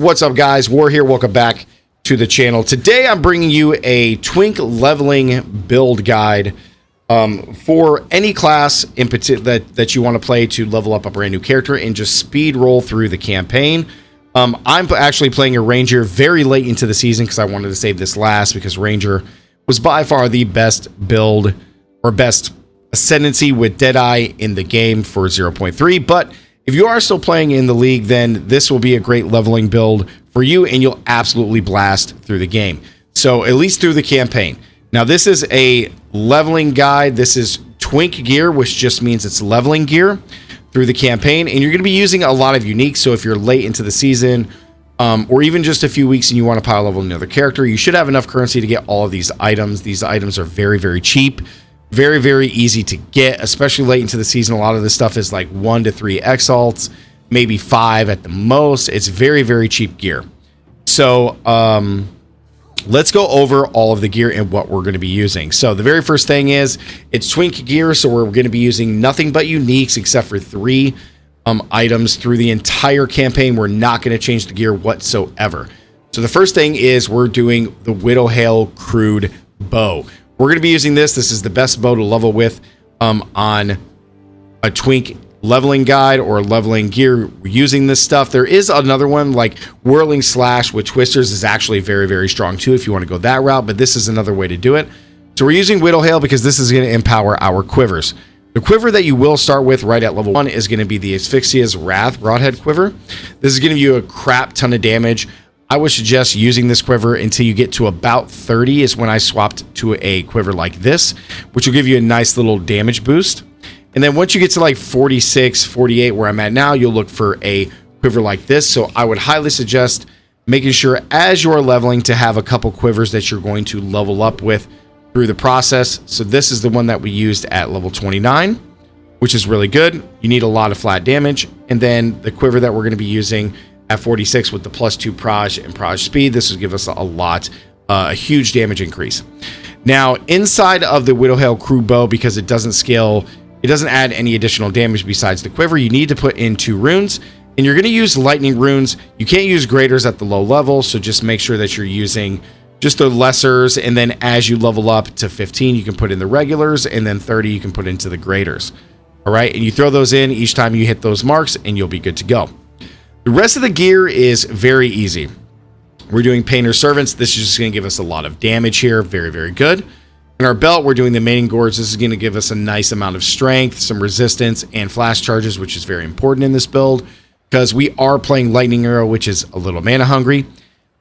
What's up, guys? War here. Welcome back to the channel. Today, I'm bringing you a Twink leveling build guide for any class in particular that you want to play to level up a brand new character and just speed roll through the campaign. I'm actually playing a Ranger very late into the season because I wanted to save this last because Ranger was by far the best build or best ascendancy with Deadeye in the game for 0.3, but if you are still playing in the league, then this will be a great leveling build for you, and you'll absolutely blast through the game. So at least through the campaign. Now, this is a leveling guide. This is Twink gear, which just means it's leveling gear through the campaign, and you're going to be using a lot of uniques. So if you're late into the season, or even just a few weeks and you want to power level another character, you should have enough currency to get all of these items. These items are very, very cheap. Very, very easy to get, especially late into the season. A lot of this stuff is like 1 to 3 exalts, maybe 5 at the most. It's very, very cheap gear. So let's go over all of the gear and what we're going to be using. So the very first thing is it's Twink gear. So we're going to be using nothing but uniques except for 3 items through the entire campaign. We're not going to change the gear whatsoever. So the first thing is we're doing the Widowhail Crude Bow. We're going to be using this. This is the best bow to level with on a Twink leveling guide or leveling gear. We're using this stuff. There is another one like Whirling Slash with Twisters is actually very, very strong too if you want to go that route, but this is another way to do it. So we're using Widowhail because this is going to empower our quivers. The quiver that you will start with right at level 1 is going to be the Asphyxia's Wrath Broadhead Quiver. This is going to give you a crap ton of damage. I would suggest using this quiver until you get to about 30 is when I swapped to a quiver like this, which will give you a nice little damage boost. And then once you get to like 46, 48, where I'm at now, you'll look for a quiver like this. So I would highly suggest making sure as you're leveling to have a couple quivers that you're going to level up with through the process. So this is the one that we used at level 29, which is really good. You need a lot of flat damage. And then the quiver that we're going to be using at 46 with the +2 proj and proj speed. This will give us a huge damage increase. Now, inside of the Widowhail Crude Bow, because it doesn't scale, it doesn't add any additional damage besides the quiver, you need to put in 2 runes, and you're going to use lightning runes. You can't use graders at the low level, so just make sure that you're using just the lessers, and then as you level up to 15, you can put in the regulars, and then 30, you can put into the graders. All right, and you throw those in each time you hit those marks, and you'll be good to go. The rest of the gear is very easy. We're doing Painter Servants. This is just going to give us a lot of damage here. Very, very good. In our belt, we're doing the Mating Gorge. This is going to give us a nice amount of strength, some resistance, and flash charges, which is very important in this build because we are playing Lightning Arrow, which is a little mana hungry.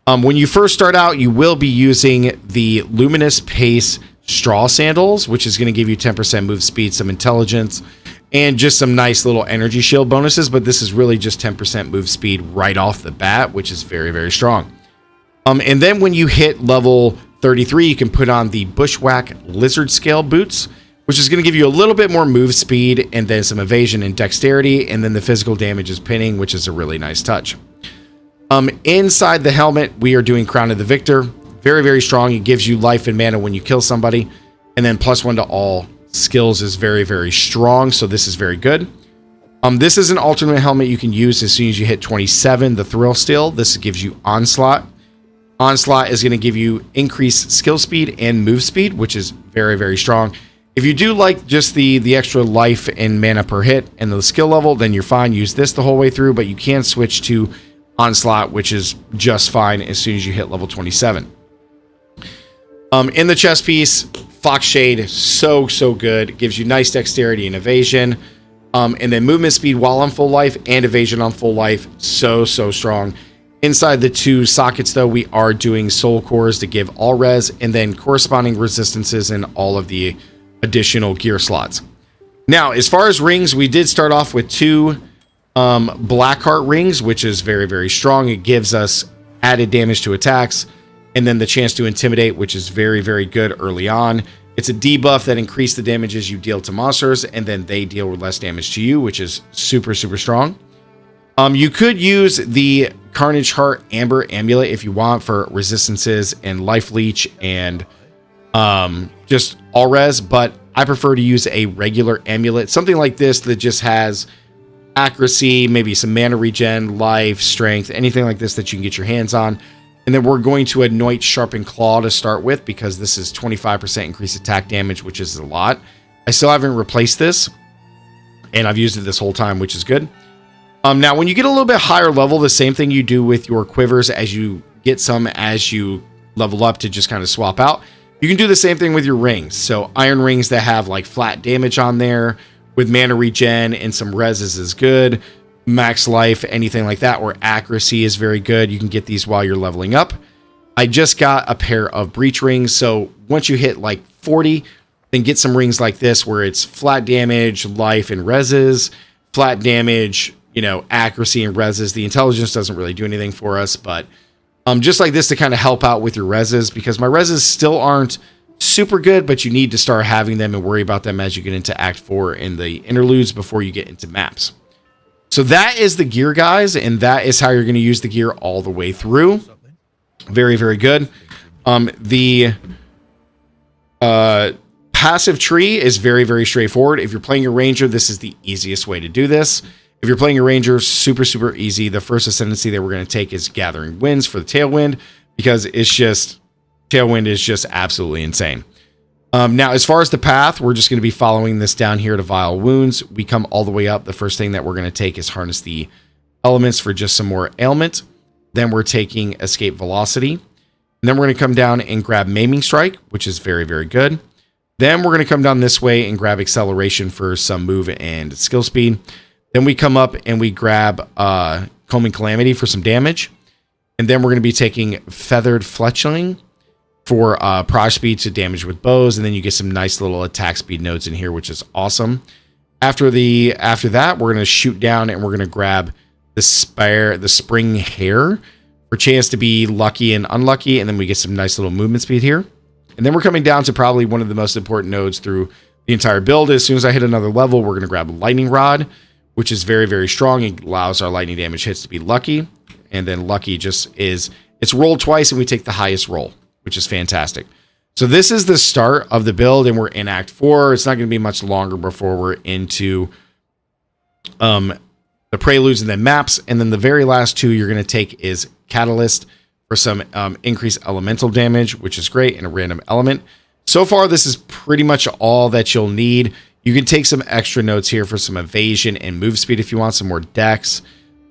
When you first start out, you will be using the Luminous Pace Straw Sandals, which is going to give you 10% move speed, some intelligence, and just some nice little energy shield bonuses, but this is really just 10% move speed right off the bat, which is very, very strong. And then when you hit level 33, you can put on the Bushwhack Lizard Scale Boots, which is going to give you a little bit more move speed and then some evasion and dexterity, and then the physical damage is pinning, which is a really nice touch. Inside the helmet, we are doing Crown of the Victor. Very, very strong. It gives you life and mana when you kill somebody, and then +1 to all skills is very, very strong, so this is very good. This is an alternate helmet you can use as soon as you hit 27, the Thrill Steel. This gives you Onslaught. Onslaught is going to give you increased skill speed and move speed, which is very, very strong. If you do like just the extra life and mana per hit and the skill level, then you're fine. Use this the whole way through, but you can switch to Onslaught, which is just fine as soon as you hit level 27. In the chest piece, Fox Shade, so good. It gives you nice dexterity and evasion. And then movement speed while on full life and evasion on full life. So strong. Inside the 2 sockets, though, we are doing Soul Cores to give all res and then corresponding resistances in all of the additional gear slots. Now, as far as rings, we did start off with 2 Blackheart rings, which is very, very strong. It gives us added damage to attacks, and then the chance to intimidate, which is very, very good early on. It's a debuff that increases the damages you deal to monsters, and then they deal with less damage to you, which is super strong. You could use the Carnage Heart Amber Amulet if you want for resistances and life leech and just all res, but I prefer to use a regular amulet, something like this that just has accuracy, maybe some mana regen, life, strength, anything like this that you can get your hands on. And then we're going to anoint Sharpened Claw to start with, because this is 25% increased attack damage, which is a lot. I still haven't replaced this, and I've used it this whole time, which is good. Now, when you get a little bit higher level, the same thing you do with your quivers as you get some as you level up to just kind of swap out. You can do the same thing with your rings. So iron rings that have like flat damage on there with mana regen and some reses is good. Max life, anything like that, or accuracy is very good. You can get these while you're leveling up. I just got a pair of breach rings. So once you hit like 40, then get some rings like this where it's flat damage, life, and reses. Flat damage, you know, accuracy and reses. The intelligence doesn't really do anything for us, but just like this to kind of help out with your reses, because my reses still aren't super good, but you need to start having them and worry about them as you get into Act 4 in the interludes before you get into maps. So that is the gear, guys, and that is how you're going to use the gear all the way through. Very, very good. The passive tree is very, very straightforward. If you're playing a ranger, this is the easiest way to do this. If you're playing a ranger, super, super easy. The first ascendancy that we're going to take is Gathering Winds for the Tailwind, because it's just, Tailwind is just absolutely insane. Now, as far as the path, we're just going to be following this down here to Vile Wounds. We come all the way up. The first thing that we're going to take is Harness the Elements for just some more ailment. Then we're taking Escape Velocity. And then we're going to come down and grab Maiming Strike, which is very, very good. Then we're going to come down this way and grab Acceleration for some move and skill speed. Then we come up and we grab Combing Calamity for some damage. And then we're going to be taking Feathered Fletchling for proj speed to damage with bows. And then you get some nice little attack speed nodes in here, which is awesome. After that, we're going to shoot down and we're going to grab the Spring Hair for chance to be lucky and unlucky. And then we get some nice little movement speed here. And then we're coming down to probably one of the most important nodes through the entire build. As soon as I hit another level, we're going to grab Lightning Rod, which is very, very strong. It allows our lightning damage hits to be lucky. And then lucky just is, it's rolled twice and we take the highest roll, which is fantastic. So this is the start of the build and we're in Act 4. It's not going to be much longer before we're into the preludes and then maps. And then the very last two you're going to take is Catalyst for some increased elemental damage, which is great, and a random element. So far, this is pretty much all that you'll need. You can take some extra notes here for some evasion and move speed if you want some more dex.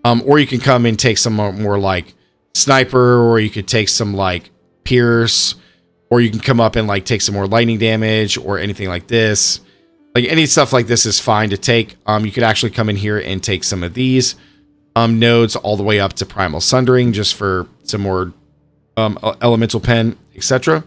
Or you can come and take some more like sniper, or you could take some like pierce, or you can come up and like take some more lightning damage or anything like this. Like any stuff like this is fine to take. You could actually come in here and take some of these nodes all the way up to Primal Sundering just for some more elemental pen, etc.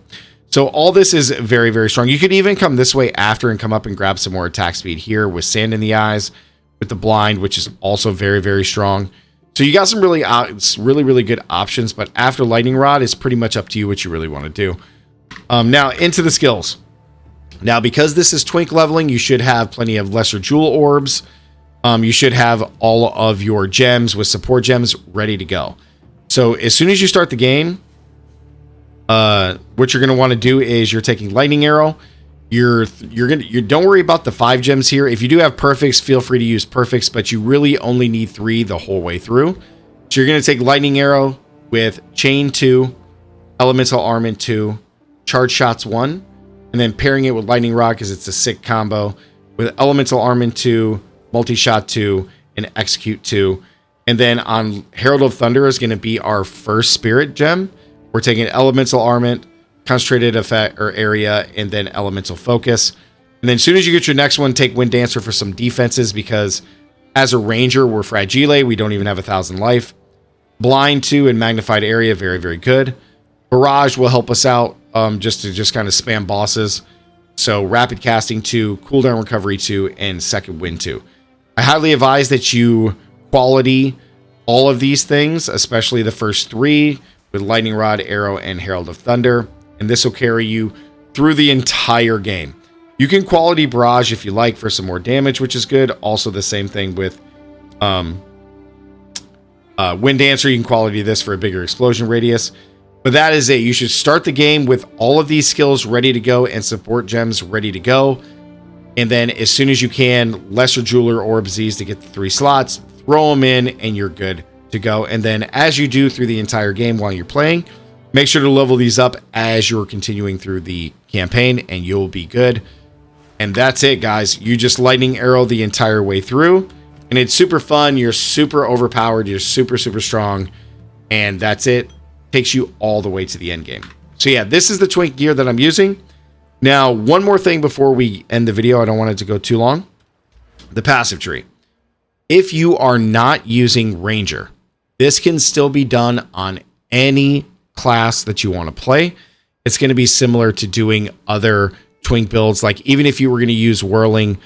So all this is very, very strong. You could even come this way after and come up and grab some more attack speed here with Sand in the Eyes, with the Blind, which is also very, very strong. So you got some really, really good options, but after Lightning Rod, it's pretty much up to you what you really want to do. Now into the skills. Now, because this is Twink leveling, you should have plenty of Lesser Jewel Orbs. You should have all of your gems with support gems ready to go. So as soon as you start the game, what you're going to want to do is you're taking Lightning Arrow. You don't worry about the 5 gems here. If you do have perfects, feel free to use perfects, but you really only need 3 the whole way through. So you're going to take Lightning Arrow with Chain 2, Elemental Armament 2, Charge Shots 1, and then pairing it with Lightning Rod because it's a sick combo with Elemental Armament 2, Multi-Shot 2, and Execute 2. And then on Herald of Thunder is going to be our first Spirit gem. We're taking Elemental Armament, Concentrated Effect or Area, and then Elemental Focus. And then as soon as you get your next one, take Wind Dancer for some defenses, because as a Ranger, we're Fragile. We don't even have 1,000 life. Blind 2 and Magnified Area, very, very good. Barrage will help us out just to kind of spam bosses. So Rapid Casting 2, Cooldown Recovery 2, and Second Wind 2. I highly advise that you quality all of these things, especially the first 3 with Lightning Rod, Arrow, and Herald of Thunder. And this will carry you through the entire game. You can quality Barrage if you like for some more damage, which is good. Also the same thing with Wind Dancer. You can quality this for a bigger explosion radius. But that is it. You should start the game with all of these skills ready to go and support gems ready to go. And then as soon as you can, lesser jeweler orbs these to get the 3 slots, throw them in, and you're good to go. And then as you do through the entire game while you're playing, make sure to level these up as you're continuing through the campaign, and you'll be good. And that's it, guys. You just lightning arrow the entire way through, and it's super fun. You're super overpowered. You're super, super strong. And that's it. Takes you all the way to the end game. So yeah, this is the Twink gear that I'm using. Now, one more thing before we end the video. I don't want it to go too long. The passive tree. If you are not using Ranger, this can still be done on any class that you want to play. It's going to be similar to doing other Twink builds. Like even if you were going to use whirling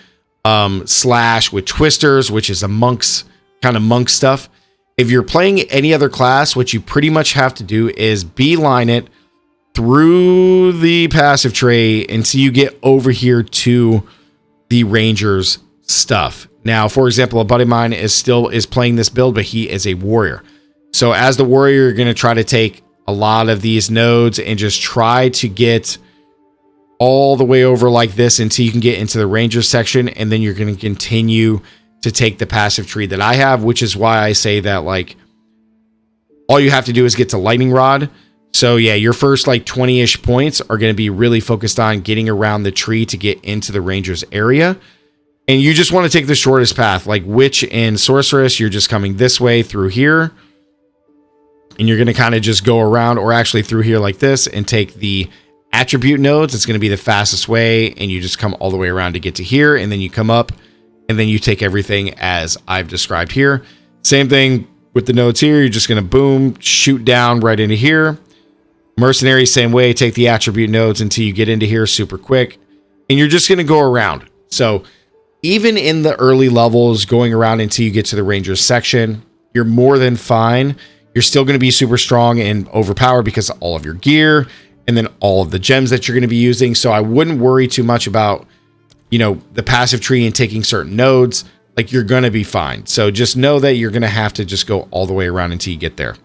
slash with twisters, which is a monk's kind of monk stuff. If you're playing any other class, what you pretty much have to do is beeline it through the passive tray until you get over here to the Ranger's stuff. Now, for example, a buddy of mine is playing this build, but he is a warrior. So as the warrior, you're going to try to take a lot of these nodes and just try to get all the way over like this until you can get into the Ranger section, and then you're going to continue to take the passive tree that I have, which is why I say that like all you have to do is get to lightning rod. So yeah, your first like 20-ish points are going to be really focused on getting around the tree to get into the Ranger's area. And you just want to take the shortest path, like Witch and Sorceress. You're just coming this way through here, and you're going to kind of just go around, or actually through here like this, and take the attribute nodes. It's going to be the fastest way, and you just come all the way around to get to here, and then you come up, and then you take everything as I've described here. Same thing with the nodes here. You're just going to boom, shoot down right into here. Mercenary, same way. Take the attribute nodes until you get into here super quick, and you're just going to go around. So even in the early levels, going around until you get to the Ranger section, you're more than fine. You're still going to be super strong and overpowered because of all of your gear and then all of the gems that you're going to be using. So I wouldn't worry too much about, you know, the passive tree and taking certain nodes. Like, you're going to be fine. So just know that you're going to have to just go all the way around until you get there.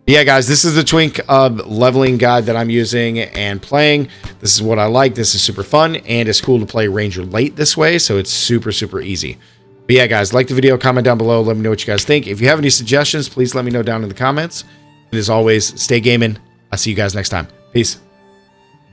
Yeah, guys, this is the Twink leveling guide that I'm using and playing. This is what I like. This is super fun, and it's cool to play Ranger late this way, so it's super, super easy. But yeah, guys, like the video, comment down below. Let me know what you guys think. If you have any suggestions, please let me know down in the comments. And as always, stay gaming. I'll see you guys next time. Peace.